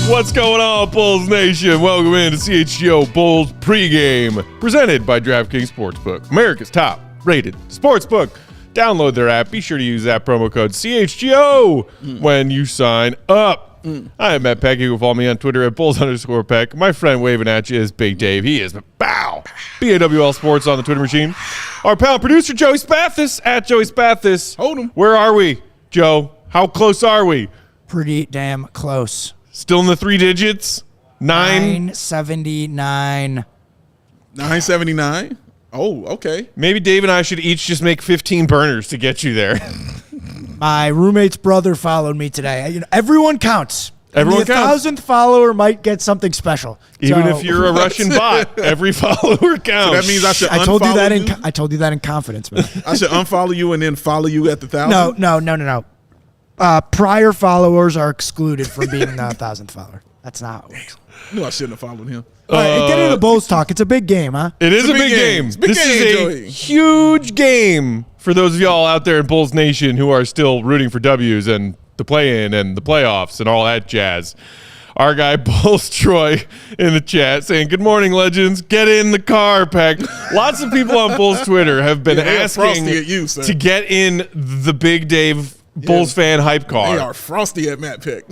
What's going on, Bulls Nation? Welcome into CHGO Bulls pregame, presented by DraftKings Sportsbook, America's top-rated sportsbook. Download their app. Be sure to use that promo code CHGO when you sign up. I am Matt Peck. You can follow me on Twitter at Bulls_Peck. My friend waving at you is Big Dave. He is BAWL Sports on the Twitter machine. Our pal producer, Joey Spathis, at Joey Spathis. Hold him. Where are we, Joe? How close are we? Pretty damn close. Still in the three digits? 979. 979? Oh, okay. Maybe Dave and I should each just make 15 burners to get you there. My roommate's brother followed me today. You know, everyone counts. Everyone the counts. 1,000th follower might get something special. Even if you're a Russian bot, every follower counts. So that means I should I told you that unfollow I told you that in confidence, man. I should unfollow you and then follow you at the 1,000? No. Prior followers are excluded from being the 1,000th follower. That's not how it works. No, I shouldn't have followed him. All right, get into the Bulls talk. It's a big game, huh? It is a big game. It's a big This game, is a Joey. huge game for those of y'all out there in Bulls Nation who are still rooting for W's and the play-in and the playoffs and all that jazz. Our guy Bulls Troy in the chat saying, "Good morning, legends. Get in the car, Peck." Lots of people on Bulls Twitter have been asking frosty at you, sir. to get in the Big Dave Bulls fan hype car. They are frosty at Matt Peck.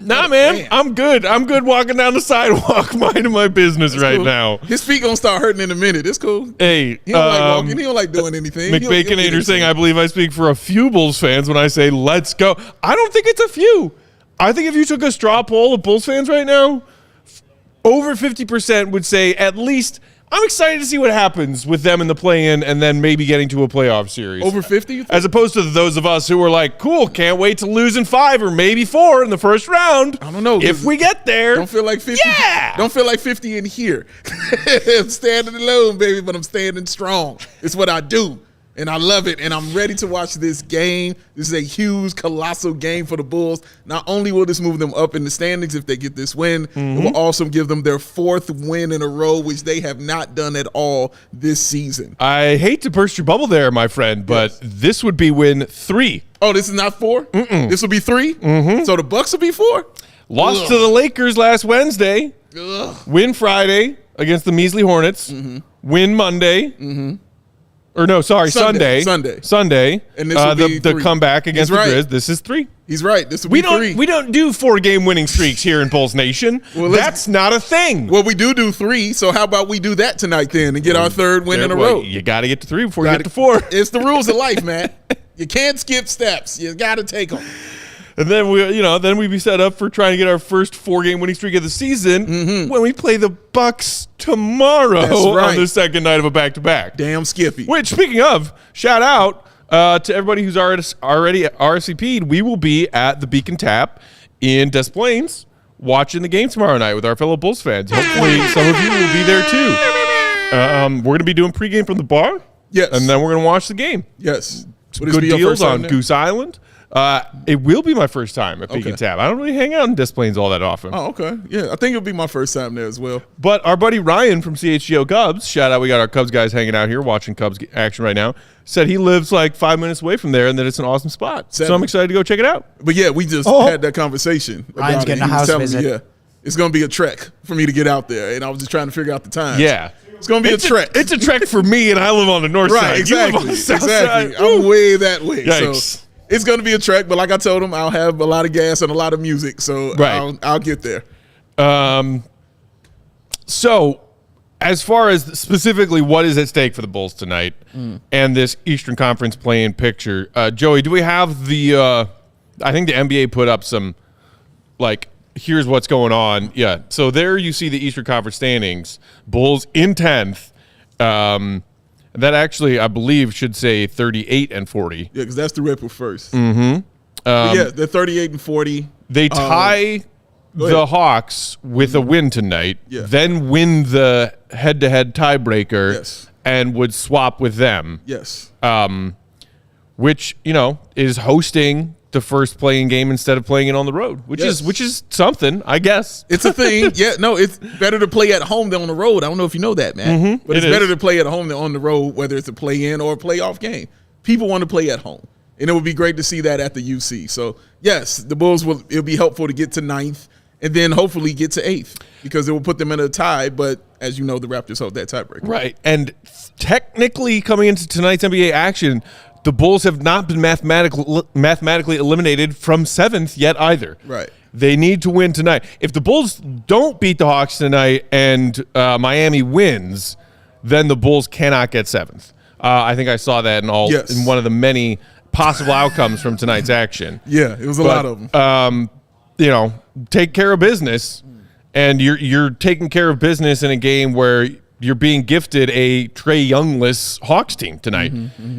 Nah, man, Man. I'm good. I'm good walking down the sidewalk, minding my business right Cool. now. His feet gonna start hurting in a minute. It's cool. Hey, He don't like walking. He don't like doing anything. McBaconator saying, "I believe I speak for a few Bulls fans when I say let's go." I don't think it's a few. I think if you took a straw poll of Bulls fans right now, over 50% would say at least, I'm excited to see what happens with them in the play-in and then maybe getting to a playoff series. Over 50? You think? As opposed to those of us who were like, cool, can't wait to lose in 5 or maybe 4 in the first round. I don't know. If we get there. Don't feel like 50. Yeah. Don't feel like 50 in here. I'm standing alone, baby, but I'm standing strong. It's what I do. And I love it, and I'm ready to watch this game. This is a huge, colossal game for the Bulls. Not only will this move them up in the standings if they get this win, it will also give them their 4th win in a row, which they have not done at all this season. I hate to burst your bubble there, my friend, but this would be win 3. Oh, this is not 4? This will be 3? So the Bucks will be 4? Lost to the Lakers last Wednesday. Win Friday against the measly Hornets. Win Monday. Or no, sorry, Sunday. Sunday. And this will be the 3. comeback against He's the right. Grizz. This is 3. He's right. This will be 3. We don't do 4-game winning streaks here in Bulls Nation. That's not a thing. Well, we do 3, so how about we do that tonight then and get our 3rd win in a row? You got to get to 3 before you get to 4. It's the rules of life, man. You can't skip steps. You got to take them. And then we'd be set up for trying to get our first 4-game winning streak of the season when we play the Bucks tomorrow on the second night of a back-to-back. Damn Skippy. Which, speaking of, shout out to everybody who's already RSVP'd. We will be at the Beacon Tap in Des Plaines watching the game tomorrow night with our fellow Bulls fans. Hopefully some of you will be there too. We're going to be doing pregame from the bar. Yes. And then we're going to watch the game. Yes. Good deals on Goose Island. It will be my first time at Beacon Tap. I don't really hang out in Des Plaines all that often. Oh, okay. Yeah, I think it'll be my first time there as well. But our buddy Ryan from CHGO Cubs, shout out, we got our Cubs guys hanging out here watching Cubs action right now, said he lives like 5 minutes away from there and that it's an awesome spot. So I'm excited to go check it out. But yeah, we just had that conversation. Ryan's getting a house visit. Yeah, it's going to be a trek for me to get out there, and I was just trying to figure out the time. Yeah. It's going to be a trek. It's a trek for me, and I live on the north side. Right, exactly. You live on the south side. I'm way that way. Yikes. So it's going to be a trek, but like I told him, I'll have a lot of gas and a lot of music, so I'll get there. So as far as specifically what is at stake for the Bulls tonight and this Eastern Conference play-in picture, Joey, do we have the I think the NBA put up some, like, here's what's going on. Yeah, so there you see the Eastern Conference standings. Bulls in 10th. That actually, I believe, should say 38 and 40. Yeah, because that's the Ripple first. Yeah, they're 38 and 40. They tie the Hawks with a win tonight, then win the head-to-head tiebreaker, and would swap with them. Yes. Which, is hosting the first playing game instead of playing it on the road, which is something, I guess. It's a thing. Yeah, no, it's better to play at home than on the road. I don't know if you know that, man. But it's better to play at home than on the road, whether it's a play-in or a playoff game. People want to play at home. And it would be great to see that at the UC. So, yes, the Bulls it'll be helpful to get to 9th and then hopefully get to 8th because it will put them in a tie. But as you know, the Raptors hold that tiebreaker. Right. And technically coming into tonight's NBA action, the Bulls have not been mathematically eliminated from 7th yet either. Right. They need to win tonight. If the Bulls don't beat the Hawks tonight and Miami wins, then the Bulls cannot get 7th. I think I saw that in one of the many possible outcomes from tonight's action. Yeah, it was a lot of them. Take care of business, and you're taking care of business in a game where you're being gifted a Trey Youngless Hawks team tonight.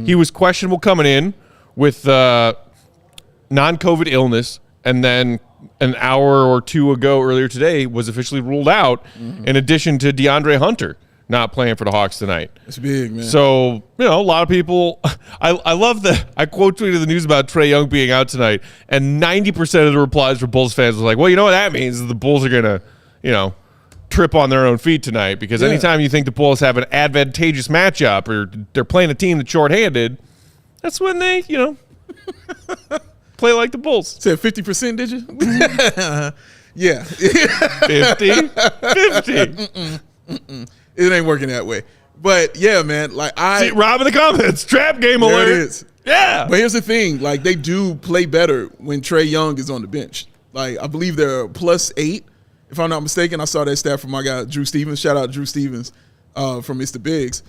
He was questionable coming in with non-COVID illness, and then an hour or two ago earlier today was officially ruled out, in addition to DeAndre Hunter not playing for the Hawks tonight. It's big, man. So, a lot of people, I love I quote tweeted the news about Trey Young being out tonight, and 90% of the replies from Bulls fans was like, well, you know what that means is the Bulls are going to, trip on their own feet tonight, because anytime you think the Bulls have an advantageous matchup or they're playing a team that's shorthanded, that's when they, play like the Bulls. Said 50%, did you? Yeah. 50. It ain't working that way. But yeah, man, See, Rob in the comments, trap game alert. There it is. Yeah. But here's the thing, they do play better when Trey Young is on the bench. I believe they're +8, if I'm not mistaken. I saw that stat from my guy Drew Stevens. Shout out Drew Stevens from Mr. Biggs.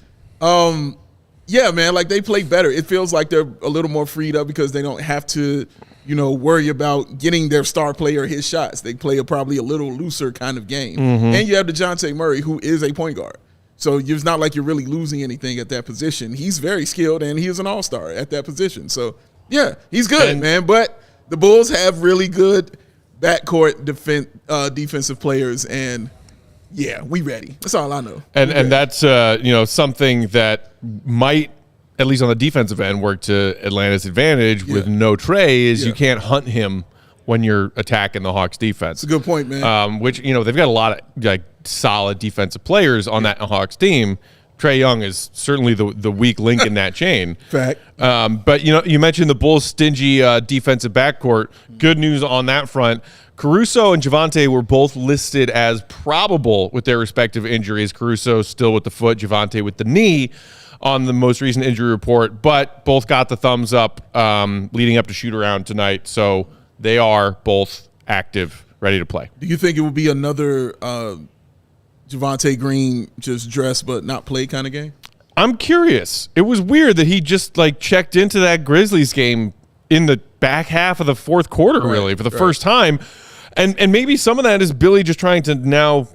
Yeah, man, they play better. It feels like they're a little more freed up because they don't have to, worry about getting their star player his shots. They play probably a little looser kind of game. And you have DeJounte Murray, who is a point guard. So it's not like you're really losing anything at that position. He's very skilled, and he is an all-star at that position. So, yeah, he's good, man. But the Bulls have really good backcourt defensive players, and, yeah, we ready. That's all I know. And that's, something that might, at least on the defensive end, work to Atlanta's advantage with no Trey is you can't hunt him when you're attacking the Hawks defense. That's a good point, man. Which, they've got a lot of solid defensive players on that Hawks team. Trey Young is certainly the weak link in that chain. Fact. But, you mentioned the Bulls' stingy defensive backcourt. Good news on that front. Caruso and Javonte were both listed as probable with their respective injuries. Caruso still with the foot, Javonte with the knee on the most recent injury report, but both got the thumbs up leading up to shoot around tonight. So they are both active, ready to play. Do you think it will be another Javonte Green just dress but not play kind of game? I'm curious. It was weird that he just checked into that Grizzlies game in the back half of the fourth quarter, really, for the first time. And maybe some of that is Billy just trying to now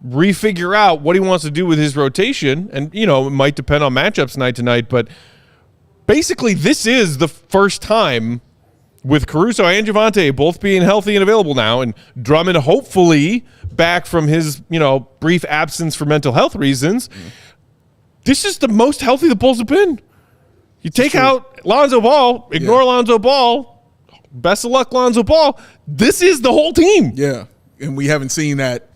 refigure out what he wants to do with his rotation. And, it might depend on matchups night to night. But basically, this is the first time with Caruso and Javonte both being healthy and available now, and Drummond hopefully back from his, brief absence for mental health reasons. This is the most healthy the Bulls have been. You take out Lonzo Ball, ignore Lonzo Ball. Best of luck, Lonzo Ball. This is the whole team. Yeah, and we haven't seen that.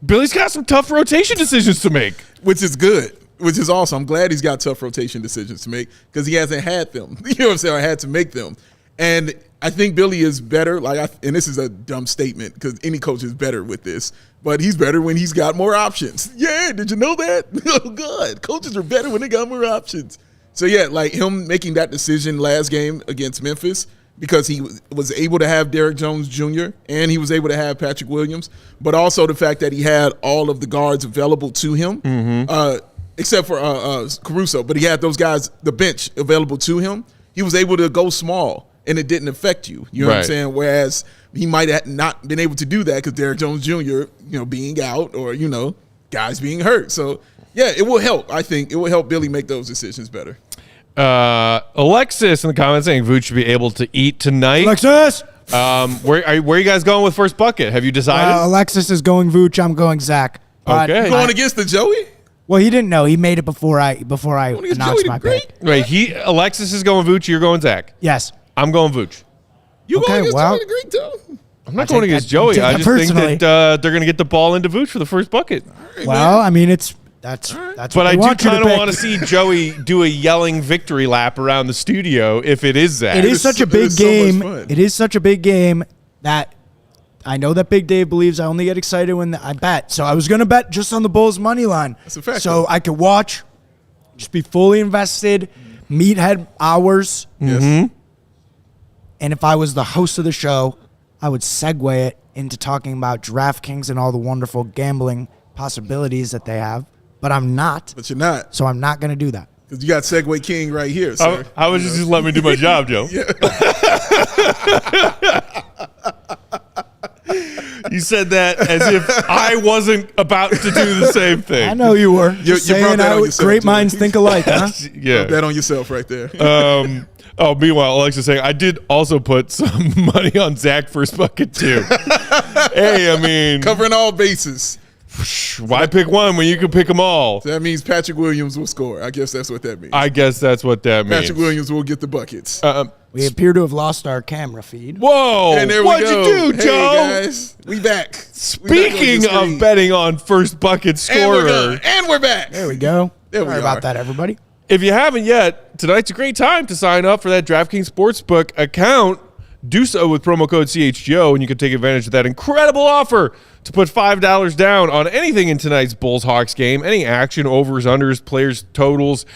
Billy's got some tough rotation decisions to make. Which is good, which is awesome. I'm glad he's got tough rotation decisions to make because he hasn't had them. You know what I'm saying? I had to make them. And I think Billy is better. And this is a dumb statement because any coach is better with this, but he's better when he's got more options. Yeah, did you know that? Oh, God. Coaches are better when they got more options. So, yeah, him making that decision last game against Memphis because he was able to have Derrick Jones Jr. and he was able to have Patrick Williams, but also the fact that he had all of the guards available to him, except for Caruso, but he had those guys, the bench, available to him. He was able to go small, and it didn't affect you. You know what I'm saying? Whereas he might have not been able to do that because Derrick Jones Jr., being out or, guys being hurt. So, yeah, it will help. I think it will help Billy make those decisions better. Alexis in the comments saying Vooch should be able to eat tonight. Alexis! Where are you guys going with first bucket? Have you decided? Alexis is going Vooch. I'm going Zach. Okay. You going against the Joey? Well, he didn't know. He made it before I announced my pick. Wait, Alexis is going Vooch. You're going Zach. Yes. I'm going Vooch. You going against Joey the Greek too? I'm not going against Joey. I just think that they're going to get the ball into Vooch for the first bucket. Right, well, I mean, that's but I do kind of want to see Joey do a yelling victory lap around the studio if it is Zach. It is such a big game. It is such a big game that I know that Big Dave believes I only get excited when I bet. So I was going to bet just on the Bulls money line. That's a fact. So I could watch, just be fully invested, meathead hours. Yes. And if I was the host of the show, I would segue it into talking about DraftKings and all the wonderful gambling possibilities that they have. But I'm not. But you're not. So I'm not going to do that. Because you got Segway King right here, sir. I was just let me do my job, Joe. You said that as if I wasn't about to do the same thing. I know you were. You brought that on yourself, great Joey. minds think alike, huh? Yeah. Bet on yourself right there. Meanwhile, Alexa's saying, I did also put some money on Zach first bucket, too. Hey, I mean, Covering all bases. why pick one when you can pick them all? So that means Patrick Williams will score. I guess that's what that means. I guess that's what that means. Patrick Williams will get the buckets. We appear to have lost our camera feed. Whoa. And there What'd we go. you do, Hey, Joe? guys, we back. Speaking of betting on first bucket scorer, And we're back. There we go. There we Sorry are. about that, everybody. if you haven't yet, tonight's a great time to sign up for that DraftKings Sportsbook account. Do so with promo code CHGO, and you can take advantage of that incredible offer to put $5 down on anything in tonight's Bulls-Hawks game, any action, overs, unders, players, totals,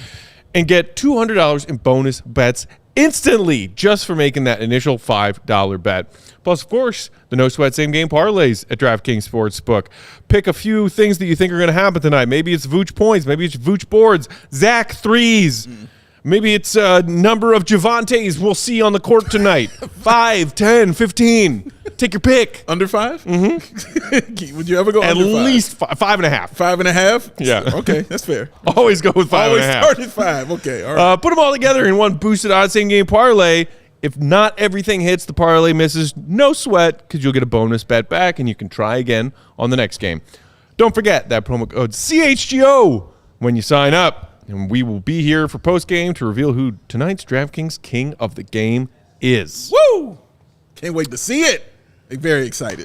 and get $200 in bonus bets instantly just for making that initial $5 bet. Plus, of course, the no sweat same game parlays at DraftKings Sportsbook. Pick a few things that you think are going to happen tonight. Maybe it's Vooch points. Maybe it's Vooch boards. Zach threes. Maybe it's a number of Javantes we'll see on the court tonight. 5, 10, 15. Take your pick. Under 5? Mm-hmm. Would you ever go At under 5? least 5.5. 5.5? Yeah. Okay, that's fair. Always go with 5.5. Always start at 5. Okay, all right. Put them all together in one boosted odds same game parlay. If not everything hits, the parlay misses, no sweat, because you'll get a bonus bet back, and you can try again on the next game. Don't forget that promo code CHGO when you sign up. And we will be here for post-game to reveal who tonight's DraftKings King of the Game is. Woo! Can't wait to see it. I'm very excited.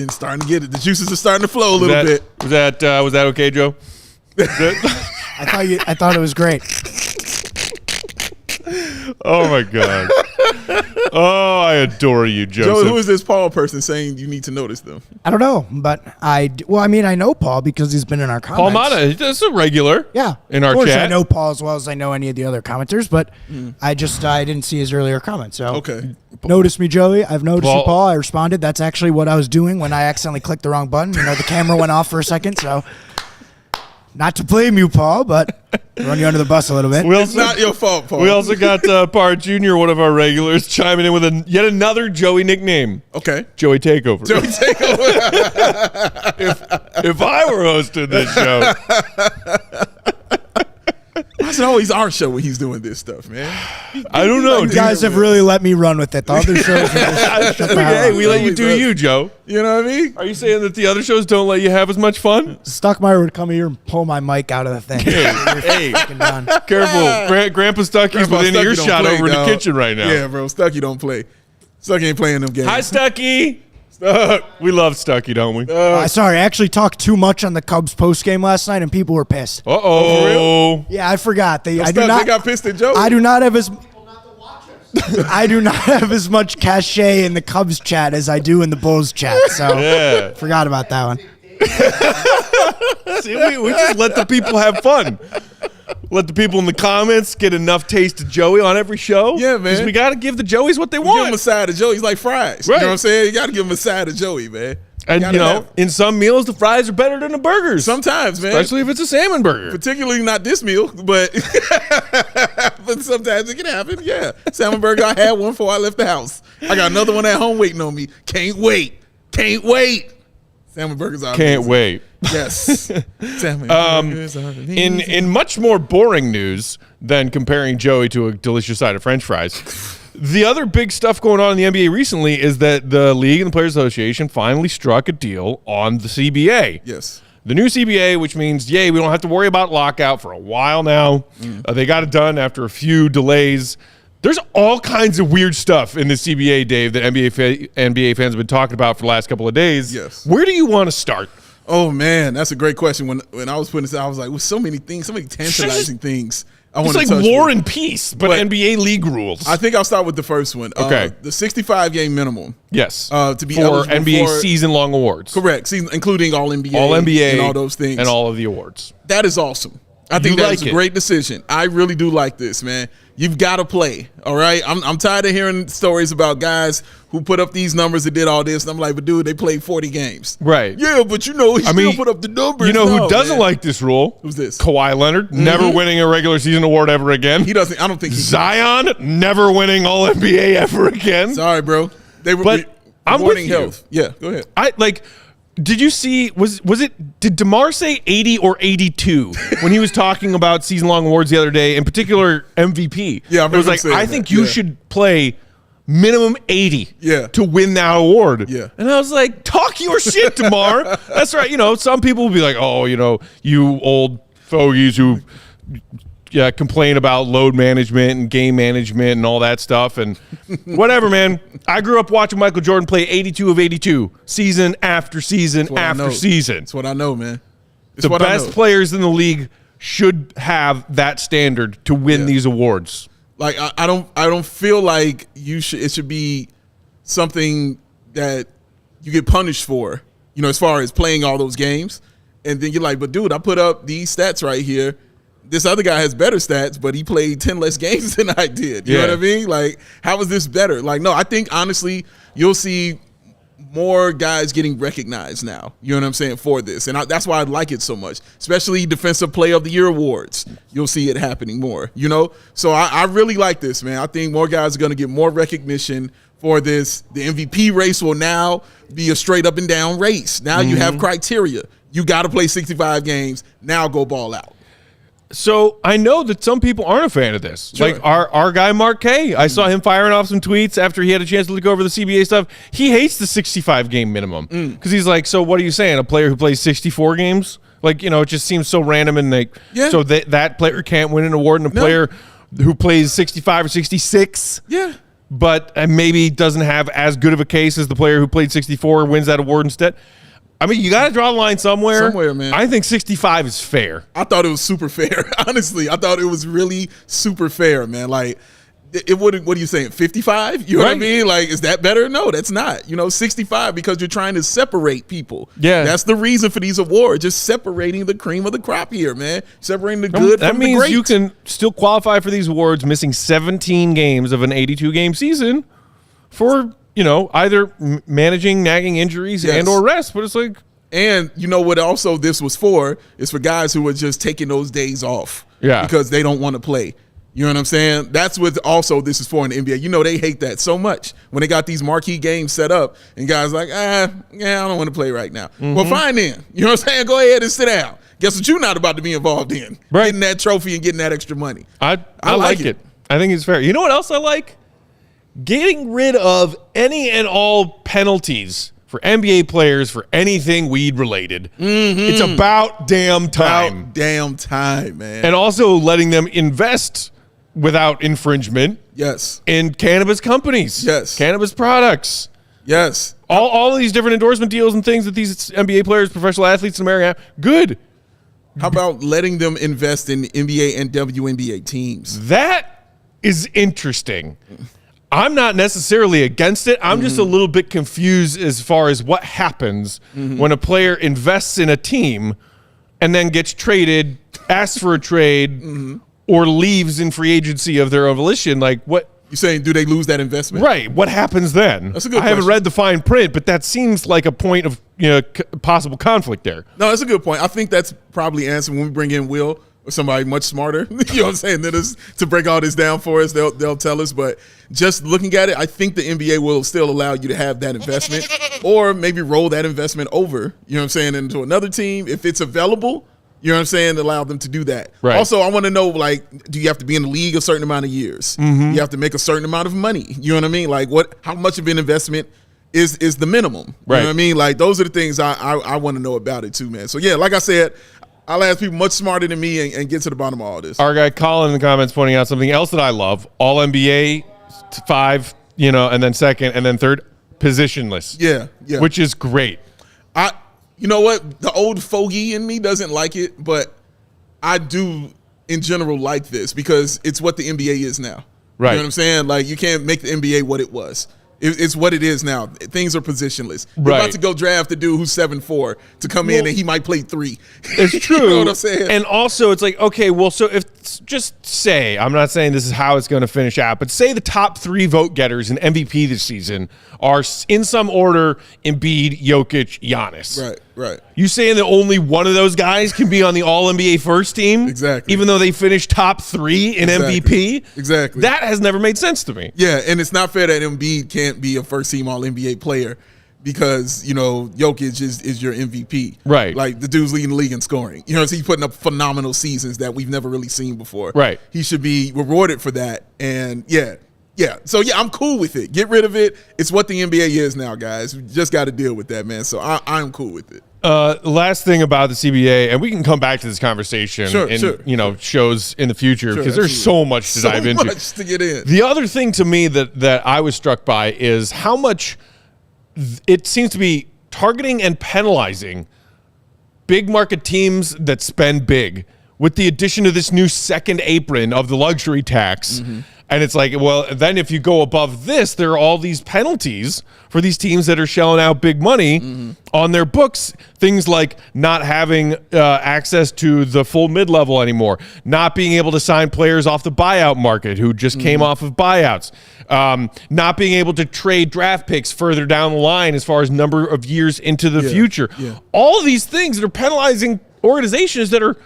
Starting to get it. The juices are starting to flow a little bit. Was that okay, Joe? I thought it was great. Oh, my God. Oh, I adore you, Joseph. Joe, who is this Paul person saying you need to notice them? I don't know, but I know Paul because he's been in our comments. Paul Mata, that's a regular. Yeah, in our of course chat. I know Paul as well as I know any of the other commenters, but I didn't see his earlier comment. So Okay. Notice me, Joey. I've noticed Paul- you, Paul. I responded. That's actually what I was doing when I accidentally clicked the wrong button. The camera went off for a second, so not to blame you, Paul, but run you under the bus a little bit. It's not your fault, Paul. We also got Parr Jr., one of our regulars, chiming in with yet another Joey nickname. Okay. Joey Takeover. Joey, take over. If I were hosting this show. Why is it always our show when he's doing this stuff, man? I don't know. You dude. guys have really let me run with it. The other shows are just shut the hell Hey, up. we let you do you, Joe. You know what I mean? Are you saying that the other shows don't let you have as much fun? Stuckmeyer would come here and pull my mic out of the thing. Hey, Fucking done. careful. Grandpa Stucky's Grandpa within Stucky earshot don't play, over in the dog. kitchen right now. Yeah, bro. Stucky don't play. Stucky ain't playing them games. Hi, Stucky. We love Stucky, don't we? Sorry, I actually talked too much on the Cubs post game last night, and people were pissed. Uh-oh. Yeah, I forgot. They got pissed at Joe. I do not have as I do not have as much cachet in the Cubs chat as I do in the Bulls chat. So Yeah. forgot about that one. See, we just let the people have fun. Let the people in the comments get enough taste of Joey on every show. Yeah, man. Because we got to give the Joeys what they Give him a want. side of Joey. He's like fries. Right. You know what I'm saying? You got to give him a side of Joey, man. And, gotta have- in some meals, the fries are better than the burgers. Sometimes, man. Especially if it's a salmon burger. Particularly not this meal, but but sometimes it can happen. Yeah, salmon burger. I had one before I left the house. I got another one at home waiting on me. Can't wait. Salmon burgers are Can't amazing. wait. Yes. Salmon burgers are amazing. In much more boring news than comparing Joey to a delicious side of French fries, the other big stuff going on in the NBA recently is that the League and the Players Association finally struck a deal on the CBA. Yes. The new CBA, which means, yay, we don't have to worry about lockout for a while now. They got it done after a few delays. There's all kinds of weird stuff in the CBA, Dave, that NBA fans have been talking about for the last couple of days. Yes. Where do you want to start? Oh man, that's a great question. When I was putting this out, I was like, with so many things, so many tantalizing things I It's want to like touch War with. and Peace, but But NBA league rules. I think I'll start with the first one. Okay. The 65 game minimum. Yes. To be for eligible NBA for- season-long awards. Correct. Season, including all NBA, and all those things. and all of the awards. That is awesome. I think You that's like a it. great decision. I really do like this, man. You've got to play, all right? I'm tired of hearing stories about guys who put up these numbers and did all this. And I'm like, but dude, they played 40 games. Right. Yeah, but he still put up the numbers. You know No, who doesn't man. like this rule? Who's this? Kawhi Leonard, never winning a regular season award ever again. He doesn't. I don't think he Zion, never winning All NBA ever again. Sorry, bro. They were But I'm with rewarding you. health. Yeah, go ahead. I like. Did you see? Did DeMar say 80 or 82 when he was talking about season-long awards the other day? In particular, MVP. Yeah, I it was remember like saying I that. think you Yeah. should play minimum 80 Yeah. to win that award. Yeah. And I was like, talk your shit, DeMar. That's right. You know, some people will be like, oh, you know, you old fogies who complain about load management and game management and all that stuff and whatever, man. I grew up watching Michael Jordan play 82 of 82 season after season what I after know. season. That's what I know, man. It's The what I best know. players in the league should have that standard to win these awards. Like I don't feel like it should be something that you get punished for, you know, as far as playing all those games. And then you're like, but dude, I put up these stats right here. This other guy has better stats, but he played 10 less games than I did. You know what I mean? Like, how is this better? Like, no, I think honestly, you'll see more guys getting recognized now. You know what I'm saying, for this. And that's why I like it so much, especially Defensive Player of the Year awards. You'll see it happening more, you know? So I really like this, man. I think more guys are going to get more recognition for this. The MVP race will now be a straight up and down race. Now you have criteria. You got to play 65 games. Now go ball out. So I know that some people aren't a fan of this. Sure. Like our guy Mark K. I saw him firing off some tweets after he had a chance to look over the CBA stuff. He hates the 65 game minimum because he's like, so what are you saying? A player who plays 64 games? Like, you know, it just seems so random and like, so that player can't win an award, and a player who plays 65 or 66, but maybe doesn't have as good of a case as the player who played 64 wins that award instead. I mean, you got to draw the line somewhere. Somewhere, man. I think 65 is fair. I thought it was super fair. Honestly, I thought it was really super fair, man. Like, it wouldn't. What are you saying? 55? You know what I mean? Like, is that better? No, that's not. You know, 65 because you're trying to separate people. Yeah, that's the reason for these awards. Just separating the cream of the crop here, man. Separating the good that from the means great. you can still qualify for these awards missing 17 games of an 82 game season for, you know, either managing nagging injuries and or rest. But it's like, and you know what also this was for is for guys who are just taking those days off because they don't want to play. You know what I'm saying? That's what also this is for in the NBA. You know, they hate that so much when they got these marquee games set up and guys like, I don't want to play right now. Well, fine then. You know what I'm saying? Go ahead and sit down. Guess what you're not about to be involved in? Right. Getting that trophy and getting that extra money. I like it. I think it's fair. You know what else I like? Getting rid of any and all penalties for NBA players for anything weed related. It's about damn time. About damn time, man. And also letting them invest without infringement. Yes. In cannabis companies. Yes. Cannabis products. Yes. All of these different endorsement deals and things that these NBA players, professional athletes in America have. Good. How about letting them invest in NBA and WNBA teams? That is interesting. I'm not necessarily against it. I'm just a little bit confused as far as what happens when a player invests in a team and then gets traded, asks for a trade, or leaves in free agency of their own volition. Like, what? You saying, do they lose that investment? Right. What happens then? That's a good I haven't question. read the fine print, but that seems like a point of possible conflict there. No, that's a good point. I think that's probably answered when we bring in Will or somebody much smarter, you know what I'm saying, than us to break all this down for us. They'll tell us. But just looking at it, I think the NBA will still allow you to have that investment or maybe roll that investment over, you know what I'm saying, into another team if it's available. You know what I'm saying? Allow them to do that. Right. Also, I want to know, like, do you have to be in the league a certain amount of years? You have to make a certain amount of money. You know what I mean? Like, how much of an investment is the minimum? You know what I mean? Like, those are the things I want to know about it too, man. So, yeah, like I said, I'll ask people much smarter than me and get to the bottom of all this. Our guy Colin in the comments pointing out something else that I love. All NBA, 5, and then second, and then third, positionless. Yeah. Which is great. You know what? The old fogey in me doesn't like it, but I do in general like this because it's what the NBA is now. Right. You know what I'm saying? Like, you can't make the NBA what it was. It's what it is now. Things are positionless. You're about to go draft a dude who's 7'4" to come in and he might play 3. It's true. You know what I'm saying? And also, it's like, okay, well, so if just say, I'm not saying this is how it's going to finish out, but say the top 3 vote getters in MVP this season are in some order Embiid, Jokic, Giannis. Right. You saying that only one of those guys can be on the All-NBA first team? Exactly. Even though they finished top 3 in MVP? Exactly. That has never made sense to me. Yeah, and it's not fair that Embiid can't be a first-team All-NBA player because, you know, Jokic is your MVP. Right. Like, the dude's leading the league in scoring. You know, so he's putting up phenomenal seasons that we've never really seen before. Right. He should be rewarded for that. And, yeah. So, I'm cool with it. Get rid of it. It's what the NBA is now, guys. We just got to deal with that, man. So, I'm cool with it. Last thing about the CBA, and we can come back to this conversation you know, shows in the future because there's so much to dive into. So much to get in. The other thing to me that I was struck by is how much it seems to be targeting and penalizing big market teams that spend big with the addition of this new second apron of the luxury tax. Mm-hmm. And it's like, well, then if you go above this, there are all these penalties for these teams that are shelling out big money on their books. Things like not having access to the full mid-level anymore, not being able to sign players off the buyout market who just came off of buyouts, not being able to trade draft picks further down the line as far as number of years into the future. Yeah. All these things that are penalizing organizations that are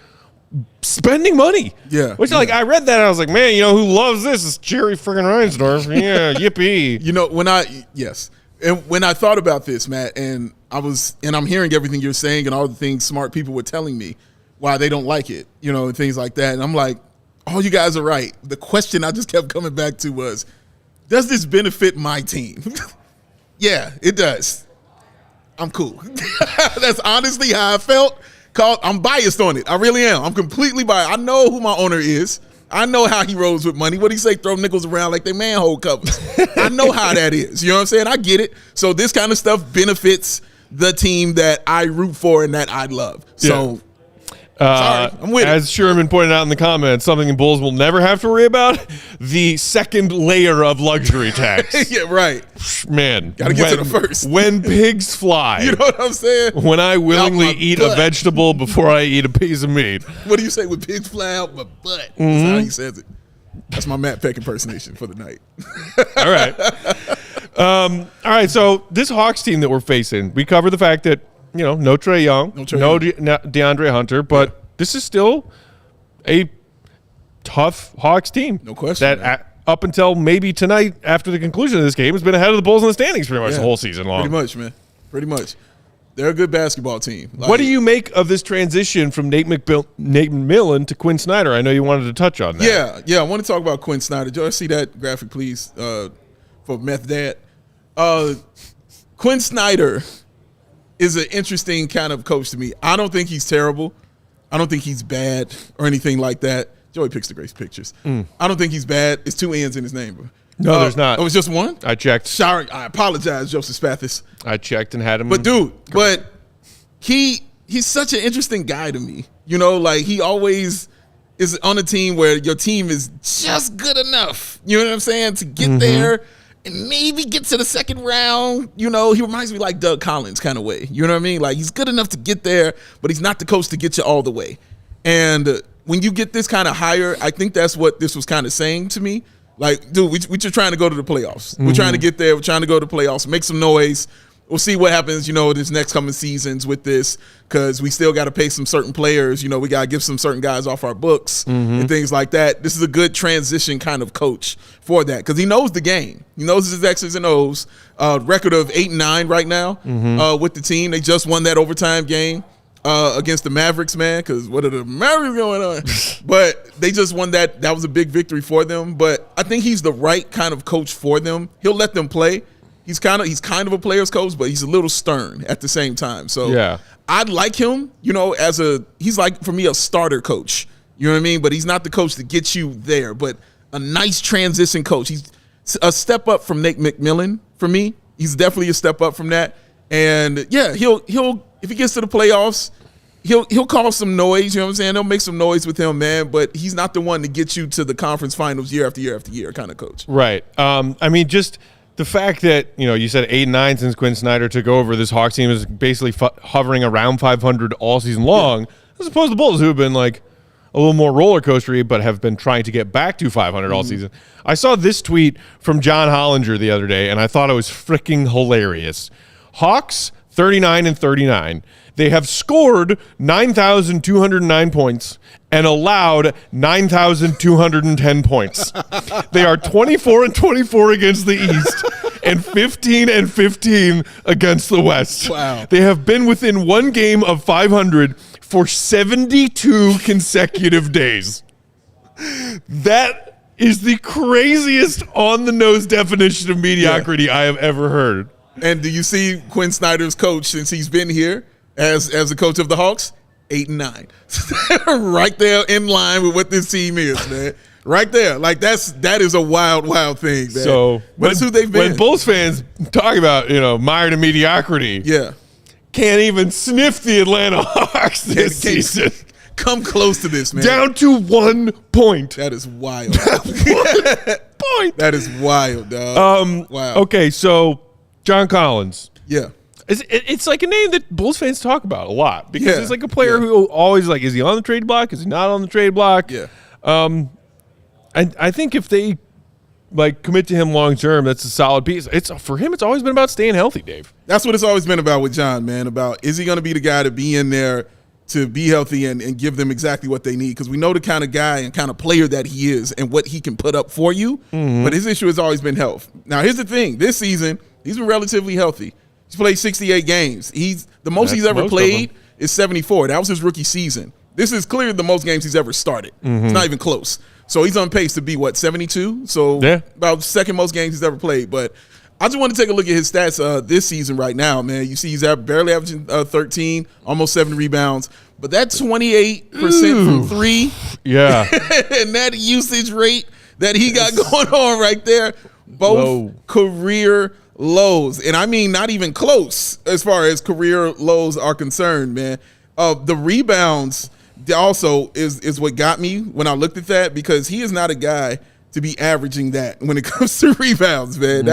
spending money. Yeah. Which, like, I read that and I was like, man, you know, who loves this is Jerry friggin' Reinsdorf. Yeah, yippee. You know, when I thought about this, Matt, and I'm hearing everything you're saying and all the things smart people were telling me why they don't like it, you know, and things like that. And I'm like, oh, you guys are right. The question I just kept coming back to was, does this benefit my team? Yeah, it does. I'm cool. That's honestly how I felt. I'm biased on it. I really am. I'm completely biased. I know who my owner is. I know how he rolls with money. What do he say? Throw nickels around like they manhole covers. I know how that is. You know what I'm saying? I get it. So this kind of stuff benefits the team that I root for and that I love. So sorry, I'm with it. As Sherman pointed out in the comments, something the Bulls will never have to worry about, the second layer of luxury tax. Yeah, right. Man. Got to get to the first. When pigs fly. You know what I'm saying? When I willingly eat a vegetable before I eat a piece of meat. What do you say? When pigs fly out my butt. That's how he says it. That's my Matt Peck impersonation for the night. All right. All right, so this Hawks team that we're facing, we cover the fact that, you know, no Trey Young, no DeAndre Hunter, but this is still a tough Hawks team. No question. That up until maybe tonight, after the conclusion of this game, has been ahead of the Bulls in the standings pretty much the whole season long. Pretty much, man. Pretty much. They're a good basketball team. Like, what do you make of this transition from Nate McMillan to Quinn Snyder? I know you wanted to touch on that. Yeah. I want to talk about Quinn Snyder. Do you see that graphic, please, for Meth Dad? Quinn Snyder is an interesting kind of coach to me. I don't think he's terrible. I don't think he's bad or anything like that. Joey picks the great pictures. I don't think he's bad. It's 2 N's in his name, bro. No, there's not. Oh, it's just one? I checked. Sorry, I apologize, Joseph Spathis. I checked and had him. But dude, he's such an interesting guy to me. You know, like, he always is on a team where your team is just good enough. You know what I'm saying? To get there and maybe get to the second round. You know, he reminds me like Doug Collins kind of way. You know what I mean? Like, he's good enough to get there, but he's not the coach to get you all the way. And when you get this kind of higher, I think that's what this was kind of saying to me. Like, dude, we're just trying to go to the playoffs. We're trying to get there. We're trying to go to the playoffs, make some noise. We'll see what happens, you know, this next coming seasons with this, because we still got to pay some certain players. You know, we got to give some certain guys off our books and things like that. This is a good transition kind of coach for that, because he knows the game. He knows his X's and O's. Record of 8-9 right now with the team. They just won that overtime game against the Mavericks, man, because what are the Mavericks going on? But they just won that. That was a big victory for them. But I think he's the right kind of coach for them. He'll let them play. He's kind of a player's coach, but he's a little stern at the same time. So yeah, I'd like him, you know, he's like, for me, a starter coach. You know what I mean? But he's not the coach that gets you there, but a nice transition coach. He's a step up from Nate McMillan for me. He's definitely a step up from that. And yeah, he'll if he gets to the playoffs, he'll cause some noise. You know what I'm saying? They'll make some noise with him, man. But he's not the one to get you to the conference finals year after year after year kind of coach. Right. I mean, just the fact that, you said 8-9 since Quinn Snyder took over, this Hawks team is basically hovering around 500 all season long, as opposed to the Bulls, who have been like a little more roller coastery, but have been trying to get back to 500 all season. I saw this tweet from John Hollinger the other day, and I thought it was freaking hilarious. Hawks 39-39. They have scored 9,209 points and allowed 9,210 points. They are 24-24 against the East and 15-15 against the West. Wow. They have been within one game of 500 for 72 consecutive days. That is the craziest on-the-nose definition of mediocrity I have ever heard. And do you see Quinn Snyder's coach since he's been here as the coach of the Hawks? 8-9. Right there in line with what this team is, man. Right there. Like that is a wild, wild thing, man. So but it's who they've been. When Bulls fans talk about, mired in mediocrity, can't even sniff the Atlanta Hawks this season. Come close to this, man. Down to 1 point. That is wild. 1 point. That is wild, dog. Wow. Okay, so John Collins. Yeah. It's like a name that Bulls fans talk about a lot because Yeah. it's like a player who always like, is he on the trade block? Is he not on the trade block? Yeah. I think if they commit to him long term, that's a solid piece. For him, it's always been about staying healthy, Dave. That's what it's always been about with John, man. About is he going to be the guy to be in there to be healthy and give them exactly what they need? Because we know the kind of guy and kind of player that he is and what he can put up for you. But his issue has always been health. Now, here's the thing. This season, he's been relatively healthy. He's played 68 games. The most he's ever played is 74. That was his rookie season. This is clearly the most games he's ever started. It's not even close. So he's on pace to be, 72? So about second most games he's ever played. But I just want to take a look at his stats this season right now, man. You see he's barely averaging 13, almost 7 rebounds. But that 28% from 3 and that usage rate that he got going on right there, both career lows. And I mean not even close as far as career lows are concerned, man. The rebounds also is what got me when I looked at that, because he is not a guy to be averaging that when it comes to rebounds, man.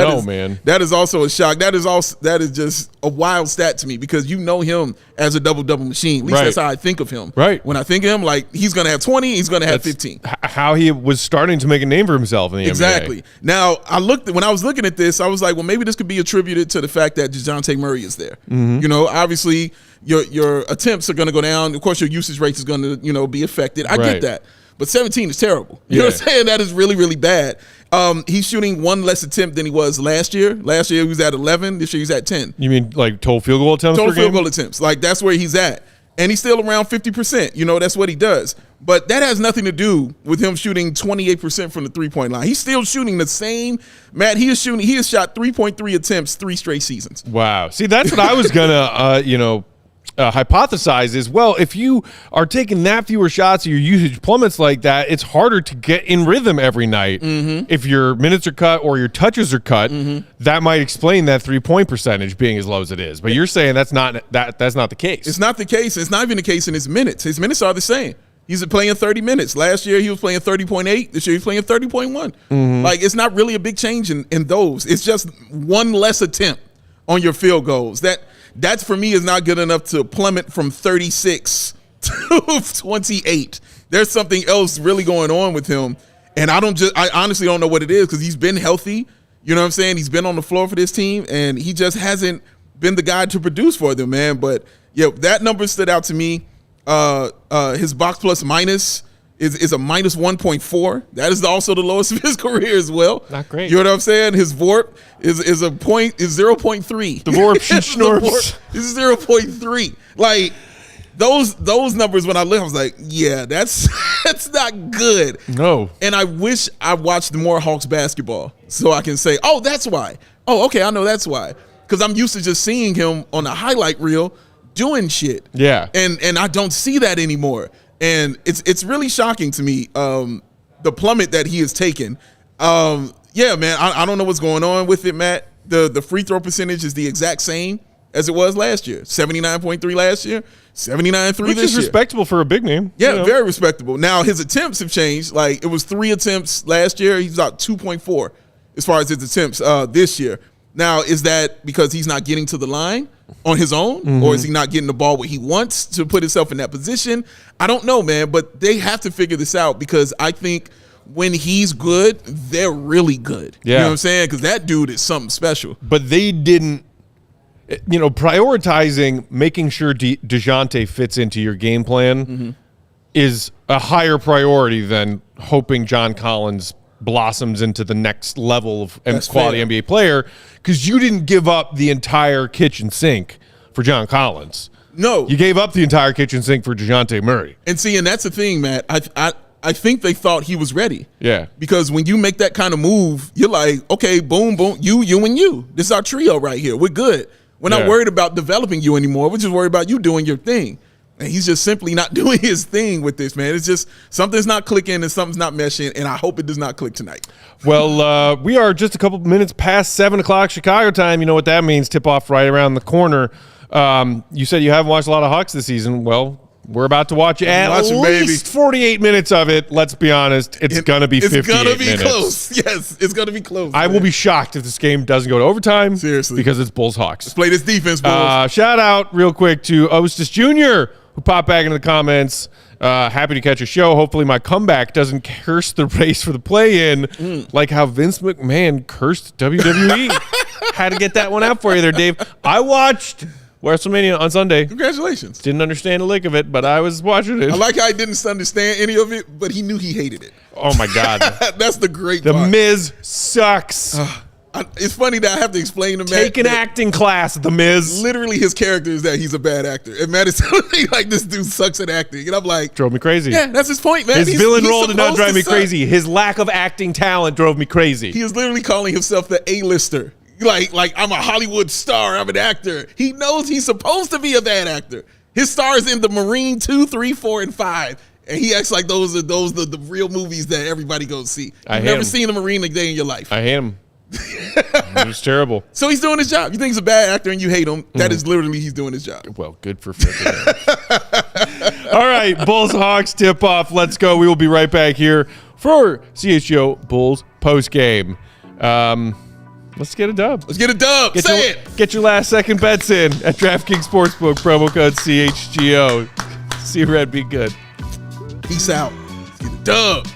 That is also a shock. That is just a wild stat to me, because you know him as a double-double machine. At least that's how I think of him. Right. When I think of him, like, he's going to have 20, he's going to have 15. How he was starting to make a name for himself in the NBA. Exactly. Now, when I was looking at this, I was like, well, maybe this could be attributed to the fact that DeJounte Murray is there. Obviously, your attempts are going to go down. Of course, your usage rate is going to, be affected. I get that. But 17 is terrible. You know what I'm saying? That is really, really bad. He's shooting one less attempt than he was last year. Last year he was at 11. This year he's at 10. You mean like total field goal attempts per game? Total field goal attempts. Like, that's where he's at. And he's still around 50%. That's what he does. But that has nothing to do with him shooting 28% from the three-point line. He's still shooting the same. Matt, he has shot 3.3 attempts 3 straight seasons. Wow. See, that's what I was going to, hypothesize is, well, if you are taking that fewer shots, your usage plummets like that, it's harder to get in rhythm every night. If your minutes are cut or your touches are cut, that might explain that 3-point percentage being as low as it is. But you're saying that's not the case. It's not the case. It's not even the case in his minutes. His minutes are the same. He's playing 30 minutes. Last year he was playing 30.8. This year he's playing 30.1. Like, it's not really a big change in those. It's just one less attempt on your field goals. That for me is not good enough to plummet from 36 to 28. There's something else really going on with him, and I honestly don't know what it is, because he's been healthy. You know what I'm saying? He's been on the floor for this team, and he just hasn't been the guy to produce for them, man. But that number stood out to me. His box plus minus is a minus 1.4. That is also the lowest of his career as well. Not great. You know what I'm saying? His VORP is 0.3. The VORP Schnorps is 0.3. Like, those numbers, when I look, I was like, yeah, that's not good. No. And I wish I watched more Hawks basketball so I can say, oh, that's why. Oh, okay, I know that's why. Because I'm used to just seeing him on a highlight reel doing shit. Yeah. And I don't see that anymore. And it's really shocking to me, the plummet that he has taken. Man, I don't know what's going on with it, Matt. The free throw percentage is the exact same as it was last year. 79.3 last year, 79.3 this year. Which is respectable for a big name. Yeah, very respectable. Now, his attempts have changed. Like, it was 3 attempts last year. He's about 2.4 as far as his attempts this year. Now, is that because he's not getting to the line on his own, or is he not getting the ball where he wants to put himself in that position? I don't know, man, but they have to figure this out, because I think when he's good, they're really good. Yeah. You know what I'm saying? Because that dude is something special. But they didn't, prioritizing making sure DeJounte fits into your game plan is a higher priority than hoping John Collins blossoms into the next level of quality NBA player, because you didn't give up the entire kitchen sink for John Collins. No. You gave up the entire kitchen sink for DeJounte Murray. And see, and that's the thing, Matt. I think they thought he was ready. Yeah. Because when you make that kind of move, you're like, okay, boom, boom, you, and you. This is our trio right here. We're good. We're not worried about developing you anymore. We're just worried about you doing your thing. And he's just simply not doing his thing with this, man. It's just something's not clicking and something's not meshing, and I hope it does not click tonight. Well, we are just a couple minutes past 7 o'clock Chicago time. You know what that means. Tip-off right around the corner. You said you haven't watched a lot of Hawks this season. Well, we're about to watch at least 48 minutes of it. Let's be honest. It's going to be 58 minutes. It's going to be close. Yes, it's going to be close. I will be shocked if this game doesn't go to overtime. Seriously. Because it's Bulls-Hawks. Let's play this defense, Bulls. Shout out real quick to Ostis Jr., who popped back into the comments. Happy to catch a show. Hopefully my comeback doesn't curse the race for the play-in like how Vince McMahon cursed WWE. Had to get that one out for you there, Dave. I watched WrestleMania on Sunday. Congratulations. Didn't understand a lick of it, but I was watching it. I like how he didn't understand any of it, but he knew he hated it. Oh, my God. That's the great part. The Miz sucks. It's funny that I have to explain to Matt. Take an acting class, The Miz. Literally, his character is that he's a bad actor. And Matt is telling me, like, this dude sucks at acting. And I'm like, drove me crazy. Yeah, that's his point, man. His villain role did not drive me crazy. His lack of acting talent drove me crazy. He is literally calling himself the A-lister. Like I'm a Hollywood star. I'm an actor. He knows he's supposed to be a bad actor. His star is in the Marine 2, 3, 4, and 5. And he acts like those are the real movies that everybody goes see. You've never seen a Marine a day in your life. I hate him. It's terrible. So he's doing his job. You think he's a bad actor and you hate him. That is literally he's doing his job. Well, good for freaking All right, Bulls-Hawks tip-off. Let's go. We will be right back here for CHGO Bulls postgame. Let's get a dub. Let's get a dub. Say it. Get your last second bets in at DraftKings Sportsbook. Promo code CHGO. See Red, be good. Peace out. Let's get a dub.